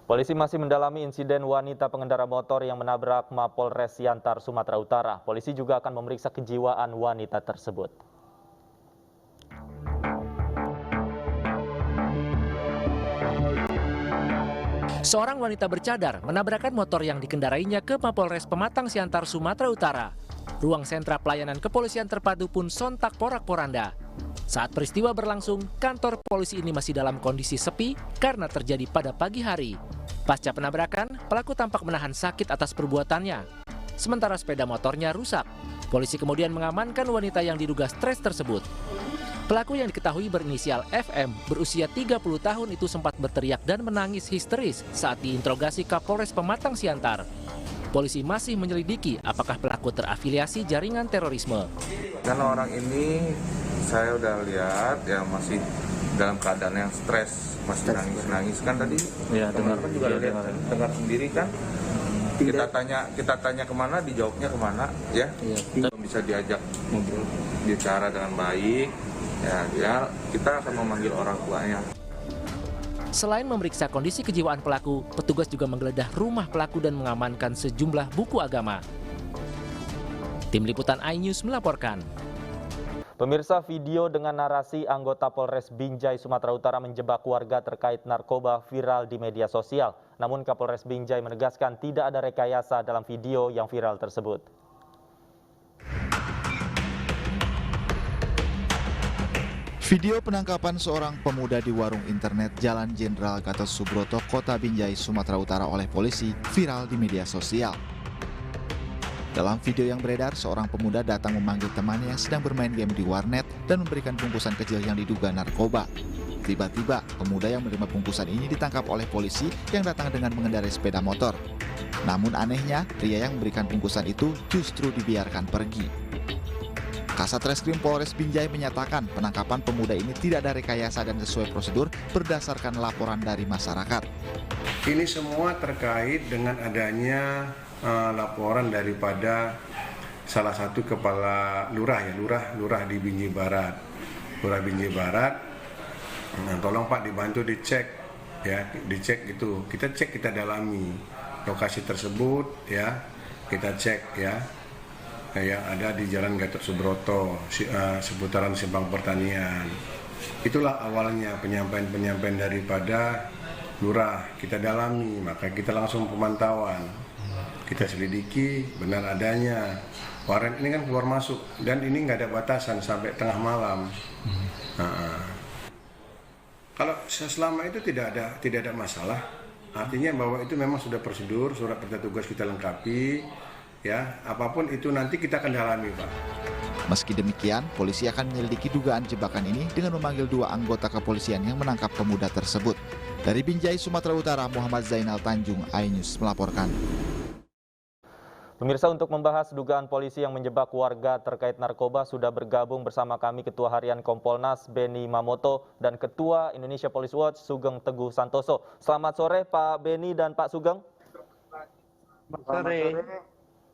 Polisi masih mendalami insiden wanita pengendara motor yang menabrak Mapolres Siantar, Sumatera Utara. Polisi juga akan memeriksa kejiwaan wanita tersebut. Seorang wanita bercadar menabrakkan motor yang dikendarainya ke Mapolres Pematang Siantar, Sumatera Utara. Ruang sentra pelayanan kepolisian terpadu pun sontak porak-poranda. Saat peristiwa berlangsung, kantor polisi ini masih dalam kondisi sepi karena terjadi pada pagi hari. Pasca penabrakan, pelaku tampak menahan sakit atas perbuatannya. Sementara sepeda motornya rusak. Polisi kemudian mengamankan wanita yang diduga stres tersebut. Pelaku yang diketahui berinisial FM berusia 30 tahun itu sempat berteriak dan menangis histeris saat diinterogasi Kapolres Pematang Siantar. Polisi masih menyelidiki apakah pelaku terafiliasi jaringan terorisme. Karena orang ini saya udah lihat ya masih dalam keadaan yang stres, masih nangis kan tadi. Ya, dengar juga dengar sendiri kan. Kita tanya kemana, dijawabnya kemana, ya. Belum bisa diajak ngobrol, bicara dengan baik. Ya, kita akan memanggil orang tuanya. Selain memeriksa kondisi kejiwaan pelaku, petugas juga menggeledah rumah pelaku dan mengamankan sejumlah buku agama. Tim Liputan iNews melaporkan. Pemirsa, video dengan narasi anggota Polres Binjai, Sumatera Utara menjebak warga terkait narkoba viral di media sosial. Namun Kapolres Binjai menegaskan tidak ada rekayasa dalam video yang viral tersebut. Video penangkapan seorang pemuda di warung internet Jalan Jenderal Gatot Subroto, Kota Binjai, Sumatera Utara oleh polisi viral di media sosial. Dalam video yang beredar, seorang pemuda datang memanggil temannya yang sedang bermain game di warnet dan memberikan bungkusan kecil yang diduga narkoba. Tiba-tiba, pemuda yang menerima bungkusan ini ditangkap oleh polisi yang datang dengan mengendarai sepeda motor. Namun anehnya, pria yang memberikan bungkusan itu justru dibiarkan pergi. Kasat Reskrim Polres Binjai menyatakan penangkapan pemuda ini tidak ada rekayasa dan sesuai prosedur berdasarkan laporan dari masyarakat. Ini semua terkait dengan adanya laporan daripada salah satu kepala lurah di Binjai Barat. Lurah Binjai Barat, nah, tolong Pak dibantu dicek ya, dicek gitu. Kita cek, kita dalami lokasi tersebut ya, kita cek ya. Yang ada di Jalan Gatot Subroto, seputaran Simpang Pertanian. Itulah awalnya penyampaian daripada lurah, kita dalami, maka kita langsung pemantauan. Kita selidiki, benar adanya. Warnet ini kan keluar masuk, dan ini nggak ada batasan sampai tengah malam. Kalau selama itu tidak ada masalah, artinya bahwa itu memang sudah prosedur, surat perintah tugas kita lengkapi. Ya, apapun itu nanti kita akan dalami, Pak. Meski demikian, polisi akan menyelidiki dugaan jebakan ini dengan memanggil 2 anggota kepolisian yang menangkap pemuda tersebut. Dari Binjai, Sumatera Utara, Muhammad Zainal Tanjung, iNews melaporkan. Pemirsa, untuk membahas dugaan polisi yang menjebak warga terkait narkoba sudah bergabung bersama kami Ketua Harian Kompolnas Beni Mamoto dan Ketua Indonesia Police Watch Sugeng Teguh Santoso. Selamat sore Pak Beni dan Pak Sugeng. Selamat sore.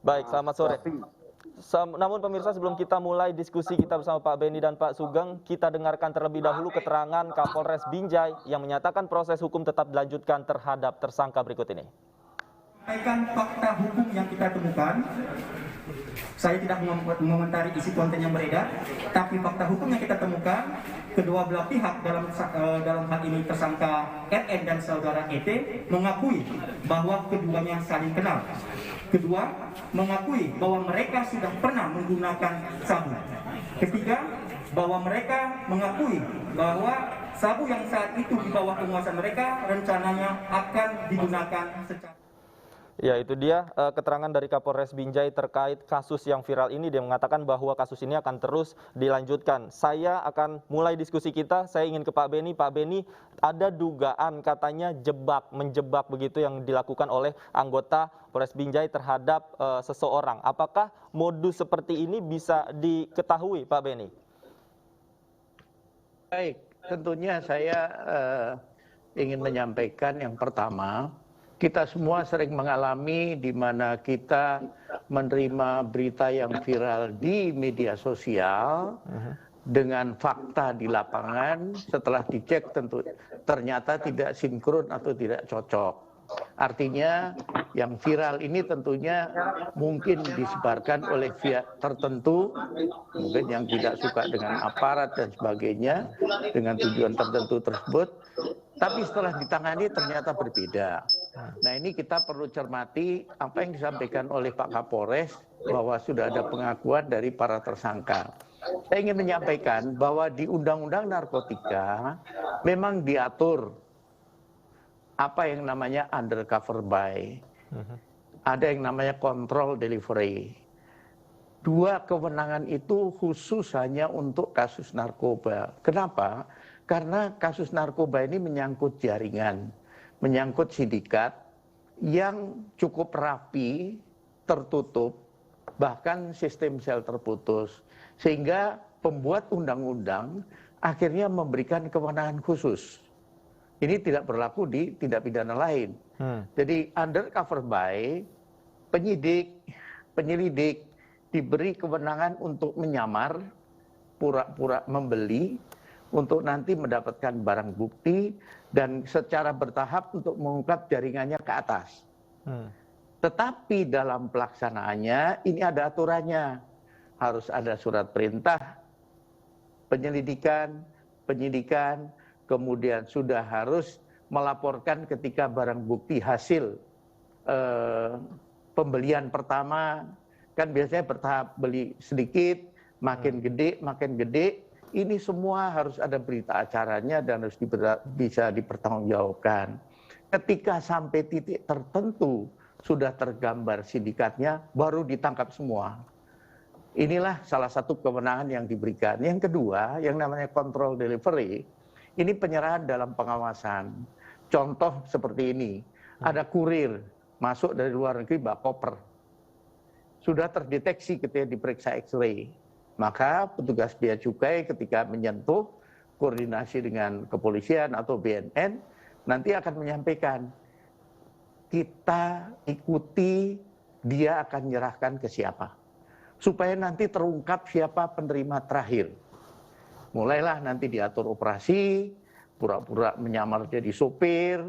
Baik, selamat sore. Namun pemirsa, sebelum kita mulai diskusi kita bersama Pak Beni dan Pak Sugeng, kita dengarkan terlebih dahulu keterangan Kapolres Binjai yang menyatakan proses hukum tetap dilanjutkan terhadap tersangka berikut ini. Sampaikan fakta hukum yang kita temukan. Saya tidak mengomentari isi konten yang beredar, tapi fakta hukum yang kita temukan, kedua belah pihak dalam hal ini tersangka RN dan saudara ET mengakui bahwa keduanya saling kenal. Kedua, mengakui bahwa mereka sudah pernah menggunakan sabu. Ketiga, bahwa mereka mengakui bahwa sabu yang saat itu di bawah penguasaan mereka rencananya akan digunakan secara... Ya, itu dia keterangan dari Kapolres Binjai terkait kasus yang viral ini. Dia mengatakan bahwa kasus ini akan terus dilanjutkan. Saya akan mulai diskusi kita. Saya ingin ke Pak Beni. Pak Beni, ada dugaan katanya menjebak begitu yang dilakukan oleh anggota Polres Binjai terhadap seseorang. Apakah modus seperti ini bisa diketahui, Pak Beni? Baik, tentunya saya ingin menyampaikan yang pertama, kita semua sering mengalami di mana kita menerima berita yang viral di media sosial dengan fakta di lapangan, setelah dicek tentu ternyata tidak sinkron atau tidak cocok. Artinya yang viral ini tentunya mungkin disebarkan oleh pihak tertentu, mungkin yang tidak suka dengan aparat dan sebagainya, dengan tujuan tertentu tersebut. Tapi setelah ditangani ternyata berbeda. Nah, ini kita perlu cermati apa yang disampaikan oleh Pak Kapolres bahwa sudah ada pengakuan dari para tersangka. Saya ingin menyampaikan bahwa di Undang-Undang Narkotika memang diatur apa yang namanya undercover buy. Ada yang namanya control delivery. Dua kewenangan itu khusus hanya untuk kasus narkoba. Kenapa? Karena kasus narkoba ini menyangkut jaringan, menyangkut sindikat yang cukup rapi, tertutup, bahkan sistem sel terputus. Sehingga pembuat undang-undang akhirnya memberikan kewenangan khusus. Ini tidak berlaku di tindak pidana lain. Jadi undercover buy, penyidik, penyelidik diberi kewenangan untuk menyamar, pura-pura membeli, untuk nanti mendapatkan barang bukti dan secara bertahap untuk mengungkap jaringannya ke atas. Tetapi dalam pelaksanaannya ini ada aturannya. Harus ada surat perintah, penyelidikan, penyidikan, kemudian sudah harus melaporkan ketika barang bukti hasil pembelian pertama, kan biasanya bertahap beli sedikit, makin gede, makin gede. Ini semua harus ada berita acaranya dan harus bisa dipertanggungjawabkan. Ketika sampai titik tertentu sudah tergambar sindikatnya, baru ditangkap semua. Inilah salah satu kewenangan yang diberikan. Yang kedua, yang namanya control delivery, ini penyerahan dalam pengawasan. Contoh seperti ini, ada kurir masuk dari luar negeri bawa koper. Sudah terdeteksi ketika diperiksa X-ray. Maka petugas bea cukai ketika menyentuh, koordinasi dengan kepolisian atau BNN, nanti akan menyampaikan, kita ikuti dia akan menyerahkan ke siapa. Supaya nanti terungkap siapa penerima terakhir. Mulailah nanti diatur operasi, pura-pura menyamar jadi sopir,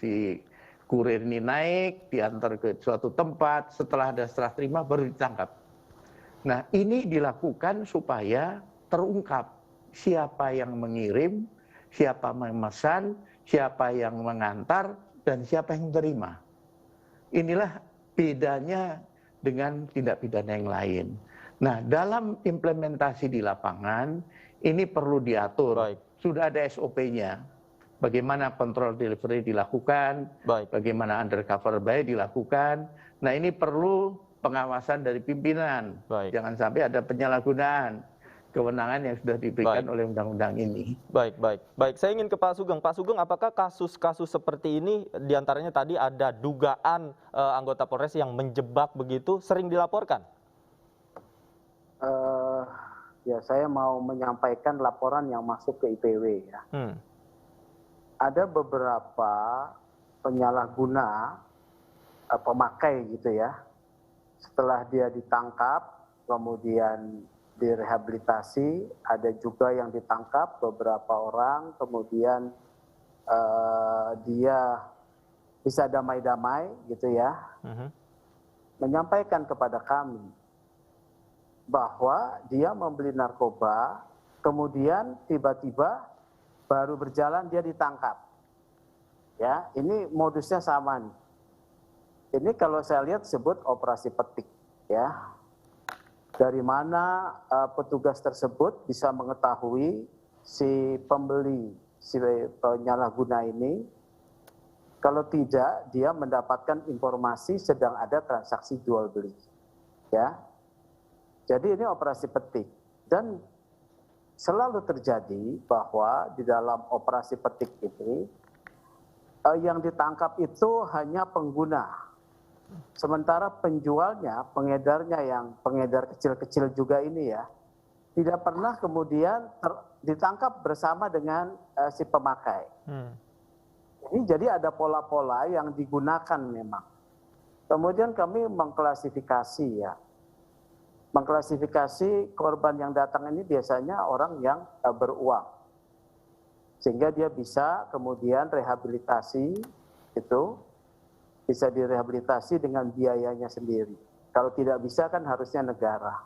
si kurir ini naik, diantar ke suatu tempat, setelah ada serah terima baru ditangkap. Nah, ini dilakukan supaya terungkap siapa yang mengirim, siapa memesan, siapa yang mengantar, dan siapa yang menerima. Inilah bedanya dengan tindak pidana yang lain. Nah, dalam implementasi di lapangan, ini perlu diatur. Baik. Sudah ada SOP-nya. Bagaimana kontrol delivery dilakukan, bagaimana undercover buy dilakukan. Nah, ini perlu pengawasan dari pimpinan. Jangan sampai ada penyalahgunaan kewenangan yang sudah diberikan oleh undang-undang ini. Baik. Saya ingin ke Pak Sugeng. Pak Sugeng, apakah kasus-kasus seperti ini, diantaranya tadi ada dugaan anggota Polres yang menjebak begitu, sering dilaporkan? Ya, saya mau menyampaikan laporan yang masuk ke IPW ya. Ada beberapa penyalahguna pemakai gitu ya. Setelah dia ditangkap, kemudian direhabilitasi, ada juga yang ditangkap beberapa orang, kemudian dia bisa damai-damai gitu ya, menyampaikan kepada kami bahwa dia membeli narkoba, kemudian tiba-tiba baru berjalan dia ditangkap. Ya, ini modusnya sama nih. Ini kalau saya lihat sebut operasi petik, ya. Dari mana petugas tersebut bisa mengetahui si pembeli, si penyalahguna ini, kalau tidak dia mendapatkan informasi sedang ada transaksi jual beli, ya. Jadi ini operasi petik dan selalu terjadi bahwa di dalam operasi petik ini yang ditangkap itu hanya pengguna. Sementara penjualnya, pengedarnya yang pengedar kecil-kecil juga ini ya, tidak pernah kemudian ditangkap bersama dengan si pemakai. Ini jadi ada pola-pola yang digunakan memang. Kemudian kami mengklasifikasi ya. Mengklasifikasi korban yang datang ini biasanya orang yang beruang. Sehingga dia bisa kemudian rehabilitasi itu bisa direhabilitasi dengan biayanya sendiri. Kalau tidak bisa kan harusnya negara.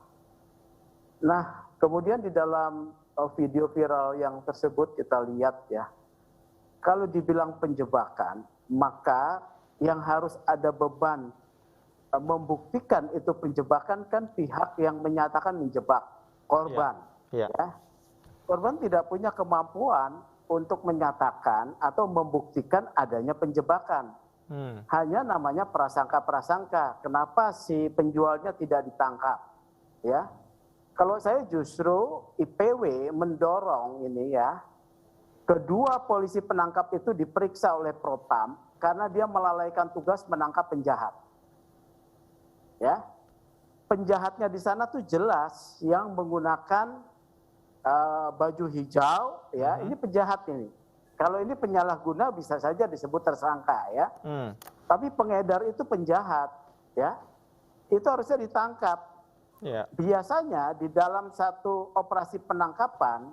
Nah, kemudian di dalam video viral yang tersebut kita lihat ya, kalau dibilang penjebakan, maka yang harus ada beban membuktikan itu penjebakan kan pihak yang menyatakan menjebak korban. Ya. Korban tidak punya kemampuan untuk menyatakan atau membuktikan adanya penjebakan. Hanya namanya prasangka-prasangka. Kenapa si penjualnya tidak ditangkap? Ya, kalau saya justru IPW mendorong ini ya, kedua polisi penangkap itu diperiksa oleh Propam karena dia melalaikan tugas menangkap penjahat. Ya, penjahatnya di sana tuh jelas yang menggunakan baju hijau. Ya, ini penjahat ini. Kalau ini penyalahguna bisa saja disebut tersangka ya. Tapi pengedar itu penjahat ya. Itu harusnya ditangkap. Biasanya di dalam satu operasi penangkapan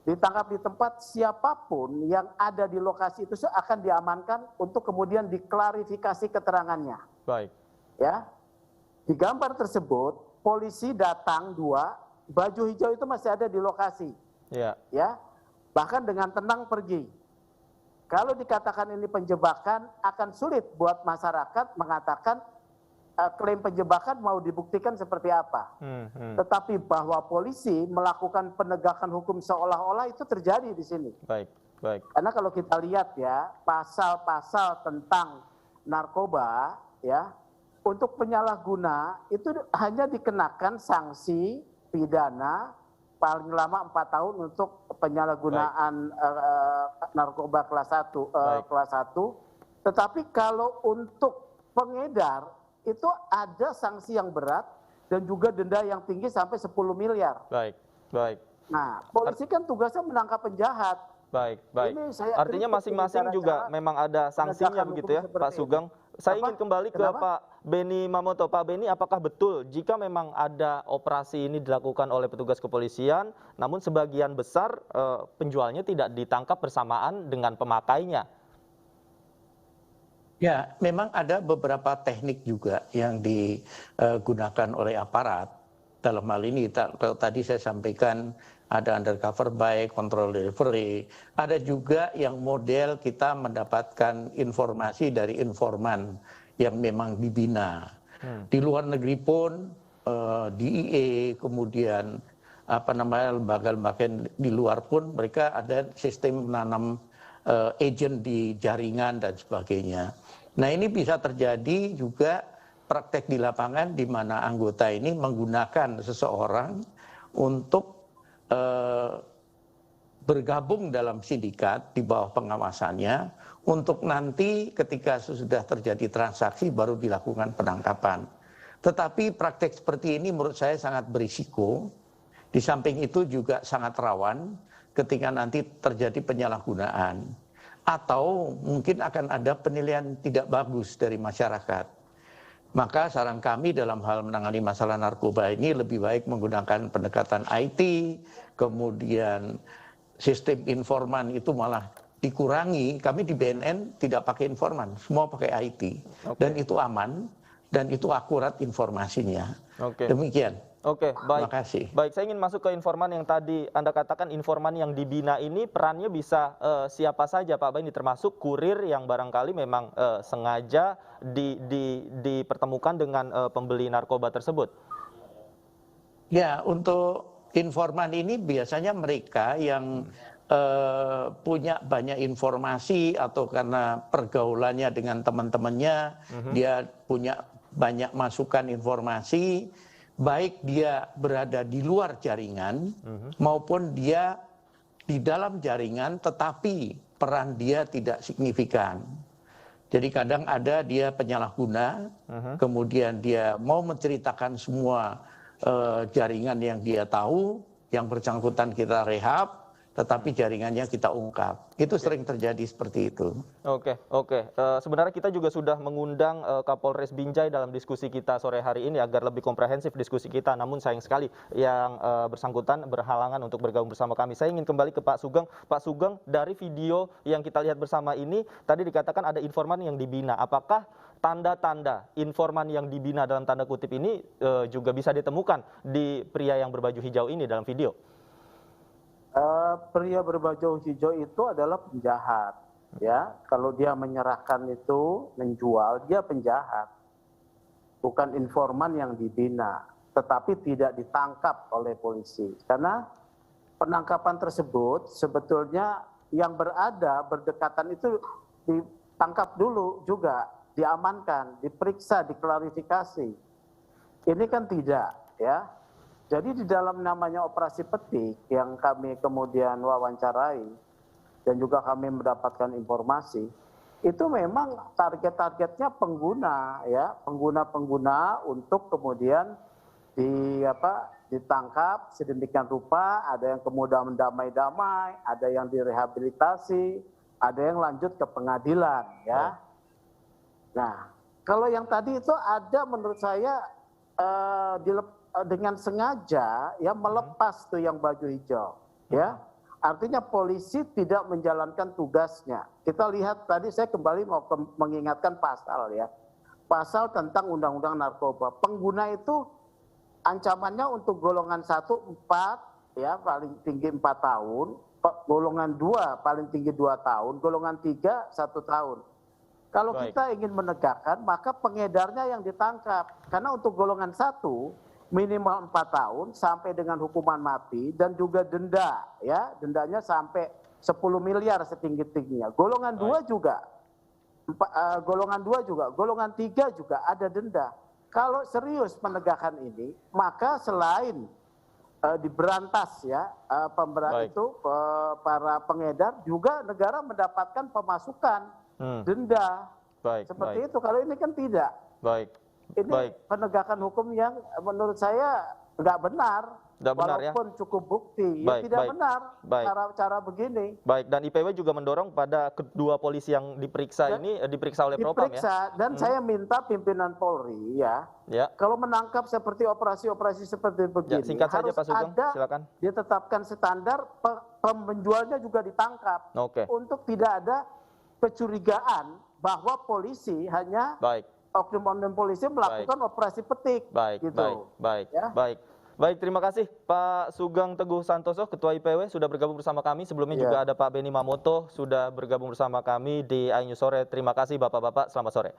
ditangkap di tempat siapapun yang ada di lokasi itu akan diamankan untuk kemudian diklarifikasi keterangannya. Baik. Ya. Di gambar tersebut polisi datang 2, baju hijau itu masih ada di lokasi. Ya. Bahkan dengan tenang pergi. Kalau dikatakan ini penjebakan, akan sulit buat masyarakat mengatakan klaim penjebakan mau dibuktikan seperti apa. Tetapi bahwa polisi melakukan penegakan hukum seolah-olah itu terjadi di sini. Baik. Karena kalau kita lihat ya, pasal-pasal tentang narkoba ya, untuk penyalahguna itu hanya dikenakan sanksi pidana paling lama 4 tahun untuk penyalahgunaan narkoba kelas 1. Tetapi kalau untuk pengedar itu ada sanksi yang berat dan juga denda yang tinggi sampai 10 miliar. Baik. Nah, polisi kan tugasnya menangkap penjahat. Baik. Artinya masing-masing juga memang ada sanksinya begitu ya, Pak Sugeng. Saya ingin kembali ke Pak Beni Mamoto. Pak Beni, apakah betul jika memang ada operasi ini dilakukan oleh petugas kepolisian, namun sebagian besar penjualnya tidak ditangkap bersamaan dengan pemakainya? Ya, memang ada beberapa teknik juga yang digunakan oleh aparat. Dalam hal ini, tadi saya sampaikan ada undercover buy, control delivery. Ada juga yang model kita mendapatkan informasi dari informan yang memang dibina. Di luar negeri pun, DIE, kemudian lembaga-lembaga di luar pun mereka ada sistem menanam agent di jaringan dan sebagainya. Nah, ini bisa terjadi juga praktek di lapangan di mana anggota ini menggunakan seseorang untuk bergabung dalam sindikat di bawah pengawasannya untuk nanti ketika sudah terjadi transaksi baru dilakukan penangkapan. Tetapi praktek seperti ini menurut saya sangat berisiko. Di samping itu juga sangat rawan ketika nanti terjadi penyalahgunaan. Atau mungkin akan ada penilaian tidak bagus dari masyarakat. Maka saran kami dalam hal menangani masalah narkoba ini lebih baik menggunakan pendekatan IT, kemudian sistem informan itu malah dikurangi. Kami di BNN tidak pakai informan, semua pakai IT. Dan itu aman, dan itu akurat informasinya. Demikian. Oke, baik. Terima kasih. Baik, saya ingin masuk ke informan yang tadi Anda katakan informan yang dibina ini perannya bisa siapa saja Pak Beni, termasuk kurir yang barangkali memang sengaja dipertemukan dengan pembeli narkoba tersebut. Ya, untuk informan ini biasanya mereka yang punya banyak informasi atau karena pergaulannya dengan teman-temannya, dia punya banyak masukan informasi, baik dia berada di luar jaringan maupun dia di dalam jaringan tetapi peran dia tidak signifikan. Jadi kadang ada dia penyalahguna, kemudian dia mau menceritakan semua jaringan yang dia tahu, yang bersangkutan kita rehab, tetapi jaringannya kita ungkap. Itu sering terjadi seperti itu. Oke. Sebenarnya kita juga sudah mengundang Kapolres Binjai dalam diskusi kita sore hari ini agar lebih komprehensif diskusi kita. Namun sayang sekali yang bersangkutan berhalangan untuk bergabung bersama kami. Saya ingin kembali ke Pak Sugeng. Pak Sugeng, dari video yang kita lihat bersama ini, tadi dikatakan ada informan yang dibina. Apakah tanda-tanda informan yang dibina dalam tanda kutip ini juga bisa ditemukan di pria yang berbaju hijau ini dalam video? Pria berbaju hijau itu adalah penjahat, ya. Kalau dia menyerahkan itu, menjual, dia penjahat, bukan informan yang dibina, tetapi tidak ditangkap oleh polisi. Karena penangkapan tersebut sebetulnya yang berdekatan itu ditangkap dulu juga, diamankan, diperiksa, diklarifikasi. Ini kan tidak, ya. Jadi di dalam namanya operasi petik yang kami kemudian wawancarai dan juga kami mendapatkan informasi, itu memang target-targetnya pengguna, ya, pengguna-pengguna untuk kemudian ditangkap sedemikian rupa, ada yang kemudian mendamai-damai, ada yang direhabilitasi, ada yang lanjut ke pengadilan, ya. Nah, kalau yang tadi itu ada menurut saya dengan sengaja ya melepas tuh yang baju hijau, ya. Artinya polisi tidak menjalankan tugasnya. Kita lihat tadi, saya kembali mau mengingatkan pasal, ya. Pasal tentang Undang-Undang Narkoba. Pengguna itu ancamannya untuk golongan 1 4, ya, paling tinggi 4 tahun, golongan 2 paling tinggi 2 tahun, golongan 3 1 tahun. Kalau kita ingin menegakkan, maka pengedarnya yang ditangkap. Karena untuk golongan 1 minimal 4 tahun sampai dengan hukuman mati dan juga denda, ya, dendanya sampai 10 miliar setinggi-tingginya. Golongan 2 juga, golongan 3 juga ada denda. Kalau serius penegakan ini, maka selain diberantas, ya, para pengedar, juga negara mendapatkan pemasukan denda. Seperti itu. Kalau ini kan tidak. Ini penegakan hukum yang menurut saya nggak benar, walaupun cukup bukti, tidak benar cara begini. Dan IPW juga mendorong pada kedua polisi yang diperiksa ini diperiksa oleh Propam, ya. Dan saya minta pimpinan Polri, ya, kalau menangkap seperti operasi-operasi seperti begini, singkat saja, Pak Sugeng, silakan. Ditetapkan standar, penjualnya juga ditangkap, untuk tidak ada kecurigaan bahwa polisi hanya oknum-oknum polisi melakukan operasi petik. Baik, terima kasih Pak Sugeng Teguh Santoso, Ketua IPW, sudah bergabung bersama kami. Sebelumnya juga ada Pak Benny Mamoto, sudah bergabung bersama kami di iNews Sore. Terima kasih Bapak-Bapak, selamat sore.